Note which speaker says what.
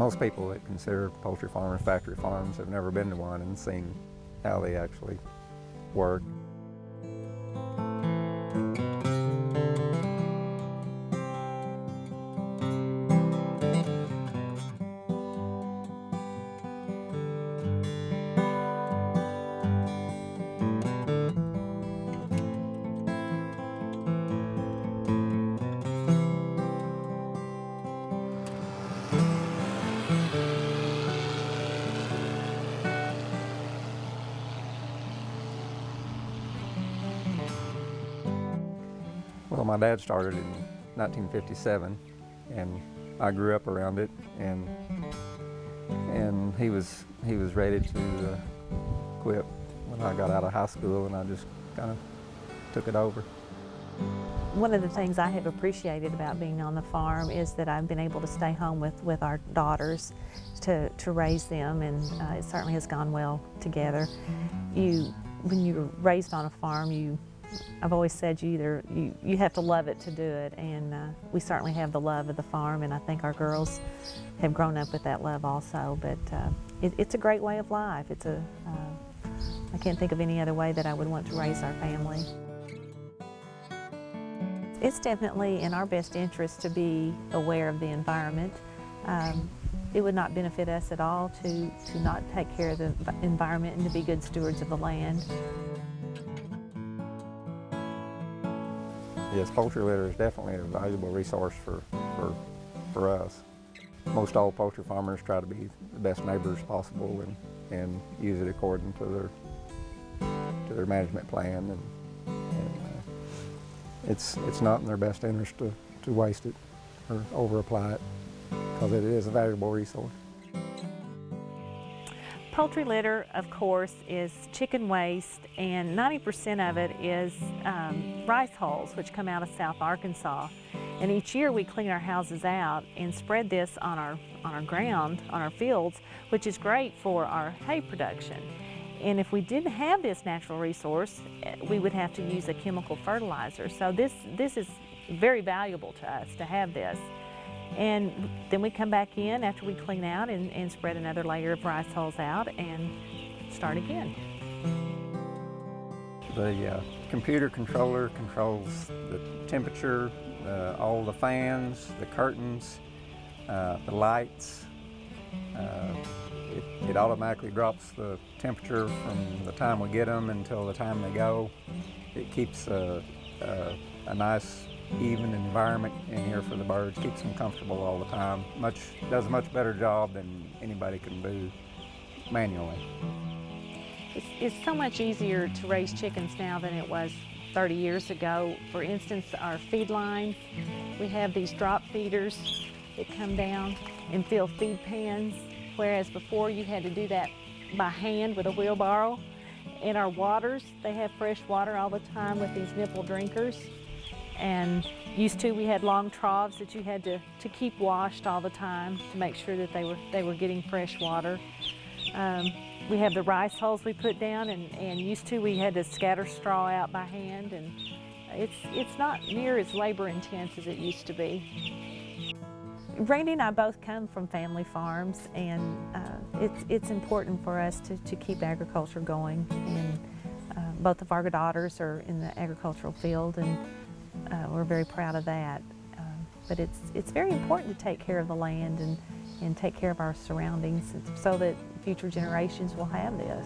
Speaker 1: Most people that consider poultry farmers factory farms have never been to one and seen how they actually work. Well, my dad started in 1957, and I grew up around it, and he was ready to quit when I got out of high school, and I just kind of took it over.
Speaker 2: One of the things I have appreciated about being on the farm is that I've been able to stay home with our daughters to raise them, and it certainly has gone well together. When you're raised on a farm, I've always said you have to love it to do it, and we certainly have the love of the farm, and I think our girls have grown up with that love also. But it's a great way of life. I can't think of any other way that I would want to raise our family. It's definitely in our best interest to be aware of the environment. It would not benefit us at all to not take care of the environment and to be good stewards of the land.
Speaker 1: Yes, poultry litter is definitely a valuable resource for us. Most all poultry farmers try to be the best neighbors possible and use it according to their management plan, and it's not in their best interest to waste it or over-apply it, because it is a valuable resource.
Speaker 2: Poultry litter, of course, is chicken waste, and 90% of it is rice hulls, which come out of South Arkansas. And each year we clean our houses out and spread this on our ground, on our fields, which is great for our hay production. And if we didn't have this natural resource, we would have to use a chemical fertilizer. So this is very valuable to us to have this. And then we come back in after we clean out and spread another layer of rice hulls out and start again.
Speaker 1: The computer controller controls the temperature, all the fans, the curtains, the lights. It automatically drops the temperature from the time we get them until the time they go. It keeps a nice, even environment in here for the birds, keeps them comfortable all the time. Does a much better job than anybody can do manually.
Speaker 2: It's so much easier to raise chickens now than it was 30 years ago. For instance, our feed lines, we have these drop feeders that come down and fill feed pans, whereas before you had to do that by hand with a wheelbarrow. In our waters, they have fresh water all the time with these nipple drinkers. And used to, we had long troughs that you had to keep washed all the time to make sure that they were getting fresh water. We have the rice hulls we put down, and used to we had to scatter straw out by hand, and it's not near as labor intense as it used to be. Randy and I both come from family farms, and it's important for us to keep agriculture going, and both of our daughters are in the agricultural field, and we're very proud of that. But it's very important to take care of the land and take care of our surroundings so that future generations will have this.